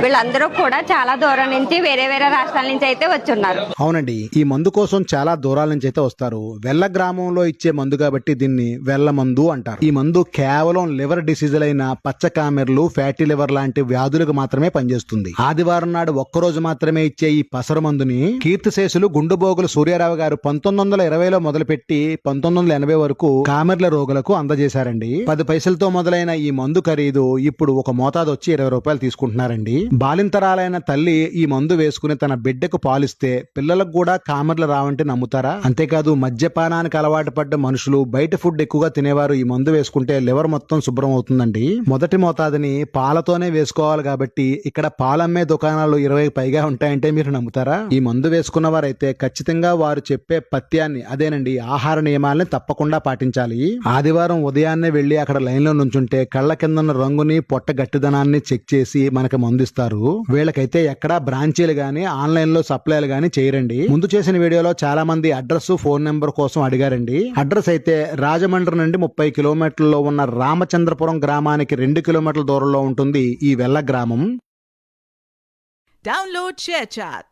వీళ్ళందరూ కూడా చాలా దూరం నుంచి వేరే వేరే రాష్ట్రాల నుంచి అయితే వచ్చున్నారు. అవునండి, ఈ మందు కోసం చాలా దూరాల నుంచి అయితే వస్తారు. వెల్ల గ్రామంలో ఇచ్చే మందు కాబట్టి దీన్ని వెల్ల మందు అంటారు. ఈ మందు కేవలం లివర్ డిసీజులైన పచ్చకామెర్లు, ఫ్యాటీ లివర్ లాంటి వ్యాధులకు మాత్రమే పనిచేస్తుంది. ఆదివారం నాడు ఒక్కరోజు మాత్రమే ఇచ్చే ఈ పసరు మందుని కీర్తిశేషులు గుండుబోగులు సూర్యారావు గారు 1920లో మొదలుపెట్టి 1980 వరకు కామెర్ల రోగులకు అందజేశారండి. 10 పైసలతో మొదలైన ఈ మందు ఖరీదు ఇప్పుడు ఒక మోతాదు వచ్చి 20 రూపాయలు తీసుకుంటున్నారండి. బాలింతరాలైన తల్లి ఈ మందు వేసుకుని తన బిడ్డకు పాలిస్తే పిల్లలకు కూడా కామెర్లు రావంటే నమ్ముతారా? అంతేకాదు మద్యపానానికి అలవాటు పడ్డ మనుషులు, బయట ఫుడ్ ఎక్కువగా తినేవారు ఈ మందు వేసుకుంటే లివర్ మొత్తం శుభ్రం అవుతుందండి. మొదటి మోతాదుని పాలతోనే వేసుకోవాలి కాబట్టి ఇక్కడ పాలమ్మే దుకాణాలు 20 పైగా ఉంటాయంటే మీరు నమ్ముతారా? ఈ మందు వేసుకున్న వారైతే ఖచ్చితంగా వారు చెప్పే పథ్యాన్ని, అదేనండి ఆహార నియమాలని తప్పకుండా పాటించాలి. ఆదివారం ఉదయాన్నే వెళ్లి అక్కడ లైన్ లో నుంచుంటే కళ్ళ కిందన్న రంగుని, పొట్ట గట్టిదనాన్ని చెక్ చేసి మనకు మందిస్తారు. వీళ్ళకైతే ఎక్కడా బ్రాంచీలు గానీ ఆన్లైన్ లో సప్లైలు గానీ చేయరండి. ముందు చేసిన వీడియోలో చాలా మంది అడ్రస్, ఫోన్ నెంబర్ కోసం అడిగారండి. అడ్రస్ అయితే రాజమండ్రి నుండి 30 కిలోమీటర్లలో ఉన్న రామచంద్రపురం గ్రామానికి 2 కిలోమీటర్ల దూరంలో ఉంటుంది ఈ వెల్ల గ్రామం. Download ShareChat.